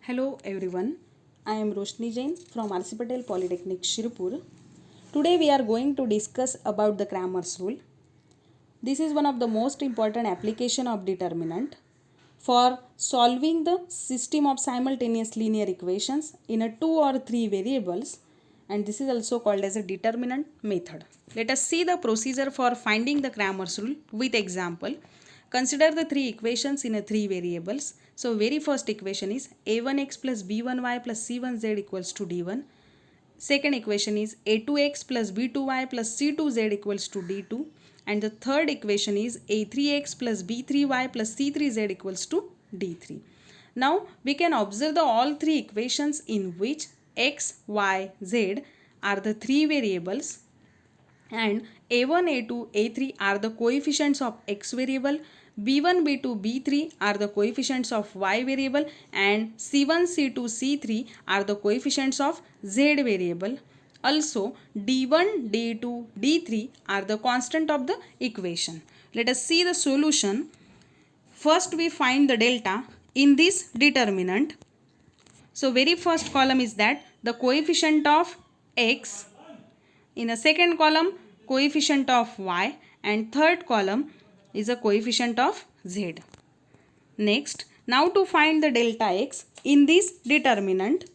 Hello everyone, I am Roshni Jain from RC Patel Polytechnic Shirpur. Today we are going to discuss about the Cramer's rule. This is one of the most important application of determinant for solving the system of simultaneous linear equations in a 2 or 3 variables, and this is also called as a determinant method. Let us see the procedure for finding the Cramer's rule with example. Consider the three equations in a 3 variables. So very first equation is a1x plus b1y plus c1z equals to d1. Second equation is a2x plus b2y plus c2z equals to d2. And the third equation is a3x plus b3y plus c3z equals to d3. Now we can observe the all three equations in which x, y, z are the three variables, and a1, a2, a3 are the coefficients of x variable, b1, b2, b3 are the coefficients of y variable, and c1, c2, c3 are the coefficients of z variable. Also d1, d2, d3 are the constant of the equation. Let us see the solution. First we find the delta in this determinant. So very first column is that the coefficient of x, in a second column coefficient of y, and third column is a coefficient of z. Next, now to find the delta x in this determinant,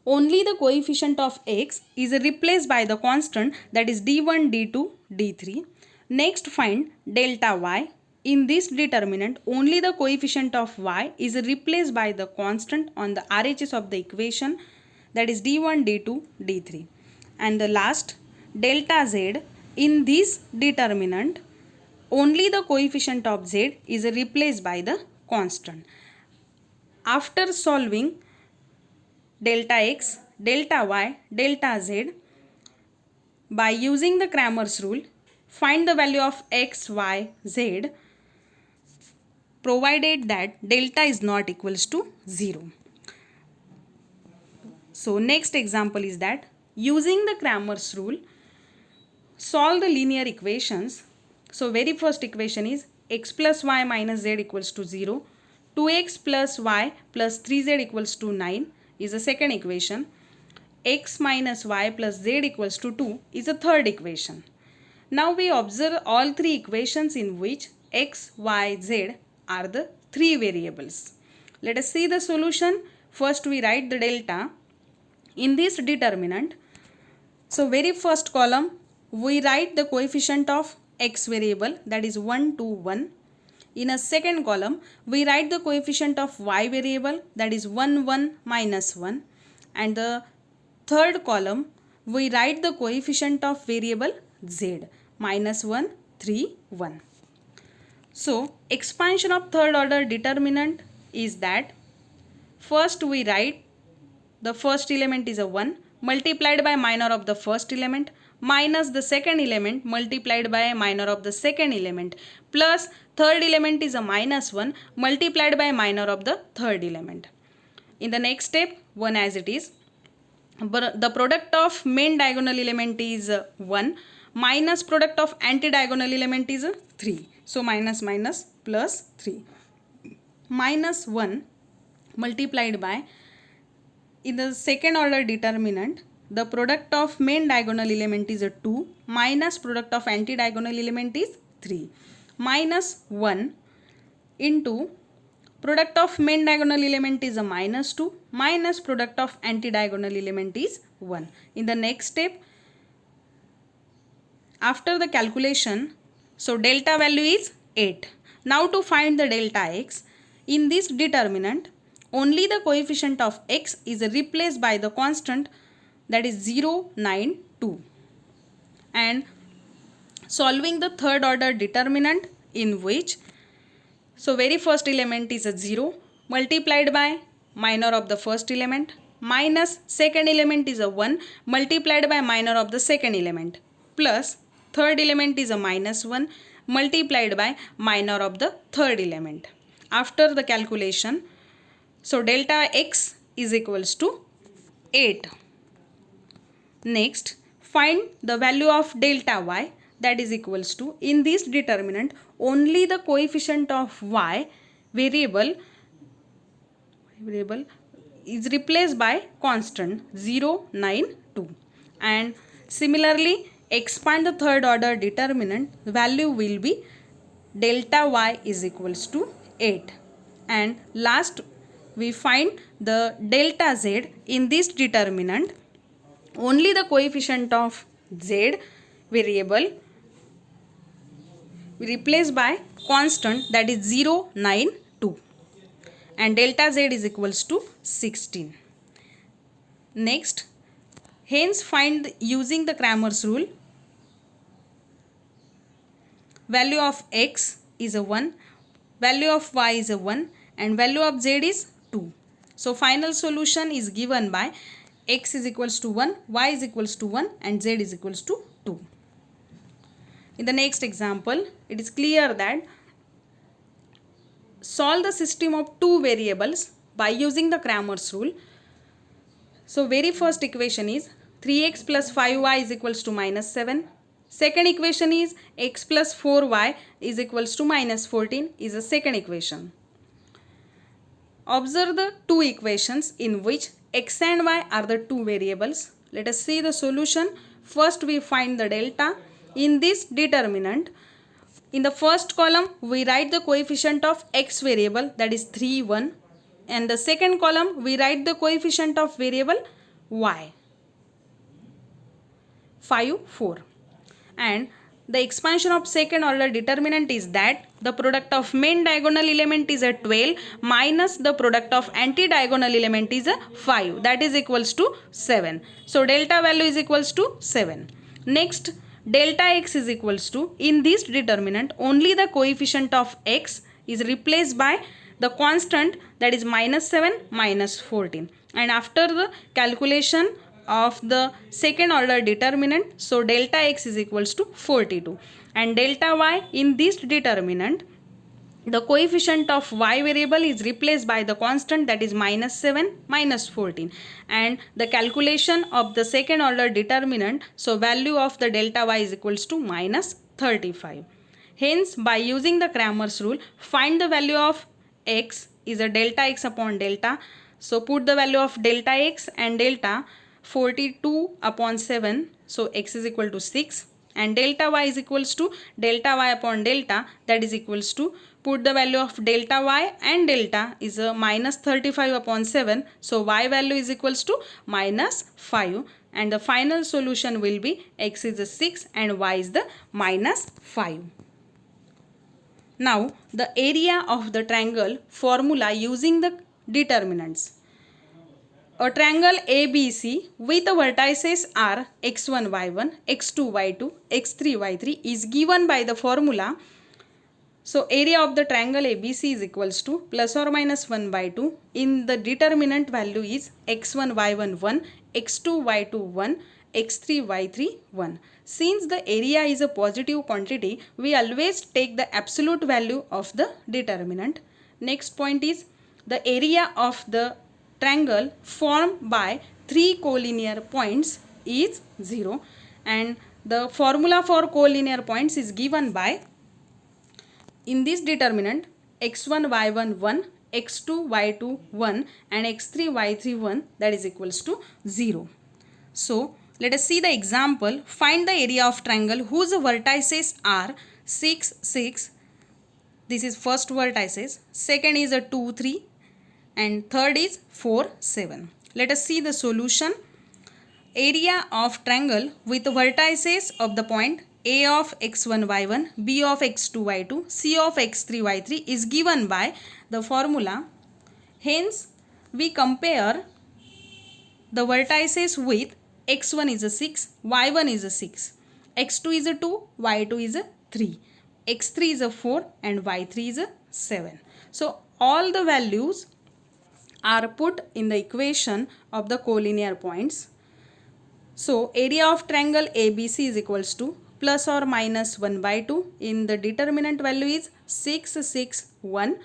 only the coefficient of x is replaced by the constant, that is d1, d2, d3. Next, find delta y. In this determinant, only the coefficient of y is replaced by the constant on the RHS of the equation, that is d1, d2, d3. And the last, delta z. In this determinant, only the coefficient of z is replaced by the constant. After solving delta x, delta y, delta z by using the Cramer's rule, find the value of x, y, z provided that delta is not equals to 0. So next example is that using the Cramer's rule, solve the linear equations. So very first equation is x plus y minus z equals to 0. 2x plus y plus 3z equals to 9 is the second equation. X minus y plus z equals to 2 is the third equation. Now we observe all three equations in which x, y, z are the three variables. Let us see the solution. First we write the delta in this determinant. So very first column we write the coefficient of x variable, that is 1, 2, 1. In a second column we write the coefficient of y variable, that is 1, 1, minus 1. And the third column we write the coefficient of variable z, minus 1, 3, 1. So expansion of third order determinant is that first we write the first element is a 1 multiplied by minor of the first element minus the second element multiplied by minor of the second element plus third element is a minus 1 multiplied by minor of the third element. In the next step, 1 as it is. The product of main diagonal element is 1 minus product of anti-diagonal element is 3. So minus minus plus 3. Minus 1 multiplied by, in the second order determinant, the product of main diagonal element is 2 minus product of anti-diagonal element is 3. Minus 1 into product of main diagonal element is a minus 2 minus product of anti-diagonal element is 1. In the next step, after the calculation, so delta value is 8. Now to find the delta x, in this determinant, only the coefficient of x is replaced by the constant, that is 0, 9, 2. And solving the third order determinant, in which, so very first element is a 0 multiplied by minor of the first element minus second element is a 1 multiplied by minor of the second element plus third element is a minus 1 multiplied by minor of the third element. After the calculation, so delta x is equals to 8. Next, find the value of delta y, that is equals to, in this determinant only the coefficient of y variable variable is replaced by constant 0, 9, 2. And similarly, expand the third order determinant, value will be delta y is equals to 8. And last, we find the delta z in this determinant. Only the coefficient of z variable we replace by constant, that is 0, 9, 2, and delta z is equals to 16. Next, hence find using the Cramer's rule, value of x is a 1, value of y is a 1, and value of z is 2. So final solution is given by x is equals to 1, y is equals to 1, and z is equals to 2. In the next example, it is clear that solve the system of two variables by using the Cramer's rule. So very first equation is 3x plus 5y is equals to minus 7. Second equation is x plus 4y is equals to minus 14 is the second equation. Observe the two equations in which x and y are the two variables. Let us see the solution. First we find the delta. In this determinant, in the first column we write the coefficient of x variable, that is 3, 1, and the second column we write the coefficient of variable y, 5, 4. And the expansion of second order determinant is that the product of main diagonal element is a 12 minus the product of anti-diagonal element is a 5, that is equals to 7. So delta value is equals to 7. Next, delta x is equals to, in this determinant only the coefficient of x is replaced by the constant, that is minus 7 minus 14. And after the calculation of the second order determinant, so delta x is equals to 42. And delta y, in this determinant the coefficient of y variable is replaced by the constant, that is minus 7 minus 14, and the calculation of the second order determinant, so value of the delta y is equals to minus 35. Hence, by using the Cramer's rule, find the value of x is a delta x upon delta. So put the value of delta x and delta, 42 upon 7, so x is equal to 6, and delta y is equals to delta y upon delta, that is equals to, put the value of delta y and delta is a minus 35 upon 7, so y value is equals to minus 5, and the final solution will be x is a 6 and y is the minus 5. Now the area of the triangle formula using the determinants. A triangle ABC with the vertices are x1, y1, x2, y2, x3, y3 is given by the formula. So area of the triangle ABC is equals to plus or minus 1 by 2. In the determinant value is x1, y1, 1, x2, y2, 1, x3, y3, 1. Since the area is a positive quantity, we always take the absolute value of the determinant. Next point is the area of the triangle formed by three collinear points is 0, and the formula for collinear points is given by, in this determinant, x1, y1, 1, x2, y2, 1, and x3, y3, 1, that is equals to 0. So let us see the example. Find the area of triangle whose vertices are 6, 6. This is first vertices. Second is a 2, 3. And third is 4, 7. Let us see the solution. Area of triangle with vertices of the point A of x1, y1, B of x2, y2, C of x3, y3 is given by the formula. Hence, we compare the vertices with x1 is a 6, y1 is a 6, x2 is a 2, y2 is a 3, x3 is a 4, and y3 is a 7. So, all the values are put in the equation of the collinear points. So area of triangle ABC is equals to plus or minus 1 by 2. In the determinant value is 6, 6, 1,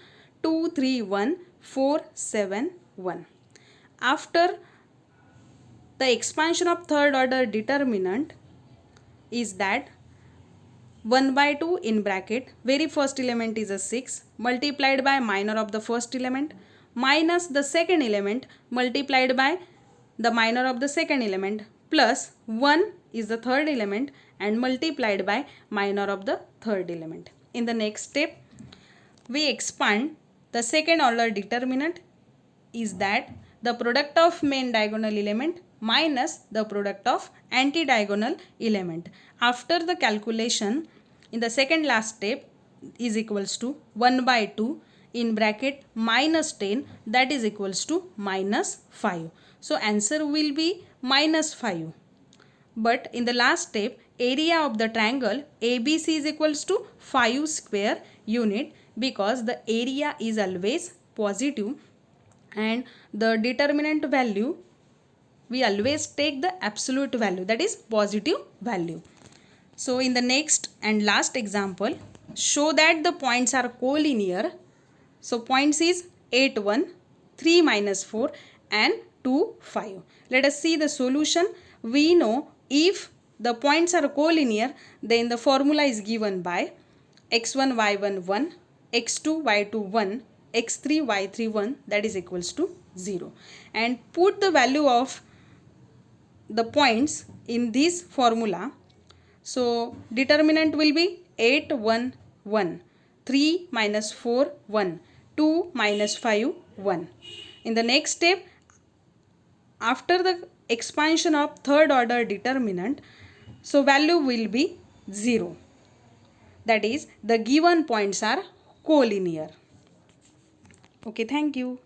2, 3, 1, 4, 7, 1. After the expansion of third order determinant is that 1 by 2 in bracket, very first element is a 6 multiplied by minor of the first element minus the second element multiplied by the minor of the second element plus 1 is the third element and multiplied by minor of the third element. In the next step, we expand the second order determinant is that the product of main diagonal element minus the product of anti-diagonal element. After the calculation, in the second last step is equals to 1 by 2 in bracket minus 10, that is equals to minus 5. So answer will be minus 5. But in the last step, area of the triangle ABC is equals to 5 square unit, because the area is always positive and the determinant value, we always take the absolute value, that is positive value. So in the next and last example, show that the points are collinear. So points is 8, 1, 3, minus 4 and 2, 5. Let us see the solution. We know if the points are collinear, then the formula is given by x1, y1, 1, x2, y2, 1, x3, y3, 1, that is equals to 0. And put the value of the points in this formula. So determinant will be 8, 1, 1, 3, minus 4, 1, 2, minus 5, 1. In the next step, after the expansion of third order determinant, so value will be 0. That is, the given points are collinear. Okay, thank you.